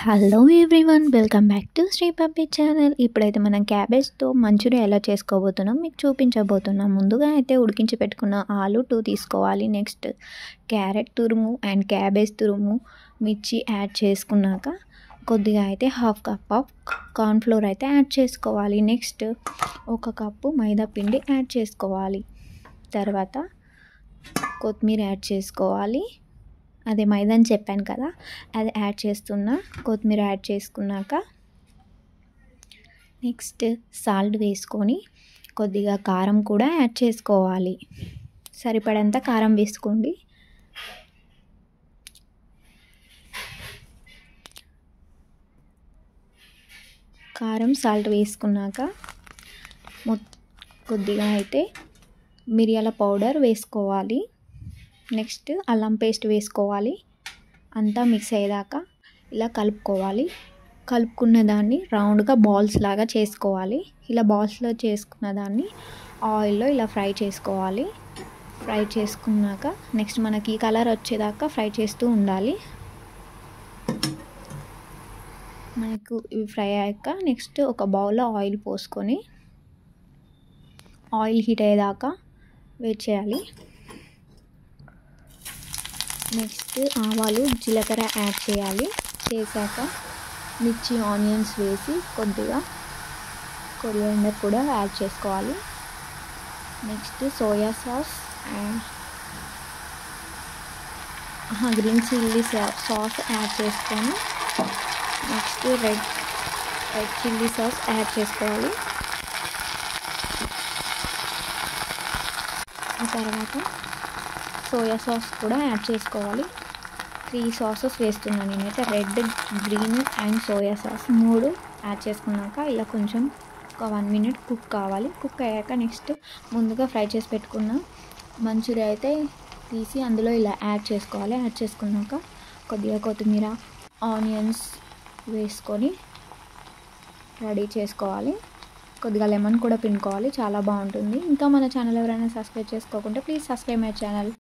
Hello everyone, welcome back to Shri Pappi channel. ఇప్పుడైతే మనం క్యాబేజ్తో Manchuria ఎలా చేసుకోబోతున్నాం మీకు చూపించబోతున్నాం. ముందుగా అయితే ఉడికించి పెట్టుకున్న ఆలు 2 తీసుకోవాలి. నెక్స్ట్ క్యారెట్ తురుము అండ్ క్యాబేజ్ తురుము, మిర్చి యాడ్ చేసుకున్నాక కొద్దిగా అయితే హాఫ్ కప్ ఆఫ్ కార్న్ఫ్లోర్ అయితే యాడ్ చేసుకోవాలి. నెక్స్ట్ 1 కప్పు మైదా పిండి యాడ్ చేసుకోవాలి. తర్వాత కొత్తిమీర యాడ్ చేసుకోవాలి. అదే మైదా అని చెప్పాను కదా, అది యాడ్ చేస్తున్నా. కొత్తిమీర యాడ్ చేసుకున్నాక నెక్స్ట్ సాల్ట్ వేసుకొని కొద్దిగా కారం కూడా యాడ్ చేసుకోవాలి. సరిపడంత కారం వేసుకోండి. కారం సాల్ట్ వేసుకున్నాక కొద్దిగా అయితే మిరియాల పౌడర్ వేసుకోవాలి. నెక్స్ట్ అల్లం పేస్ట్ వేసుకోవాలి. అంతా మిక్స్ అయ్యేదాకా ఇలా కలుపుకోవాలి. కలుపుకున్న దాన్ని రౌండ్గా బాల్స్ లాగా చేసుకోవాలి. ఇలా బాల్స్లో చేసుకున్న దాన్ని ఆయిల్లో ఇలా ఫ్రై చేసుకోవాలి. ఫ్రై చేసుకున్నాక నెక్స్ట్ మనకి కలర్ వచ్చేదాకా ఫ్రై చేస్తూ ఉండాలి. మనకు ఇవి ఫ్రై అయ్యాక నెక్స్ట్ ఒక బౌల్లో ఆయిల్ పోసుకొని ఆయిల్ హీట్ అయ్యేదాకా వెయిట్ చేయాలి. నెక్స్ట్ ఆవాలు జీలకర్ర యాడ్ చేయాలి. చేశాక మిర్చి ఆనియన్స్ వేసి కొద్దిగా కొరియాండర్ కూడా యాడ్ చేసుకోవాలి. Next soya sauce and green chilli sauce add చేసుకొని next red chilli sauce add చేసుకోవాలి. ఆ తర్వాత సోయా సాస్ కూడా యాడ్ చేసుకోవాలి. 3 సాసెస్ వేస్తున్నాను నేనైతే, red, green and soya sauce 3 add చేసుకున్నాక ఇలా కొంచెం ఒక 1 మినిట్ కుక్ కావాలి. కుక్ అయ్యాక నెక్స్ట్ ముందుగా ఫ్రై చేసి పెట్టుకున్న మంచూరియా అయితే తీసి అందులో ఇలా యాడ్ చేసుకోవాలి. యాడ్ చేసుకున్నాక కొద్దిగా కొత్తిమీర, ఆనియన్స్ వేసుకొని రెడీ చేసుకోవాలి. కొద్దిగా లెమన్ కూడా పిండుకోవాలి, చాలా బాగుంటుంది. ఇంకా మన ఛానల్ ఎవరైనా సబ్స్క్రైబ్ చేసుకోకుంటే ప్లీజ్ సబ్స్క్రైబ్ మై ఛానల్.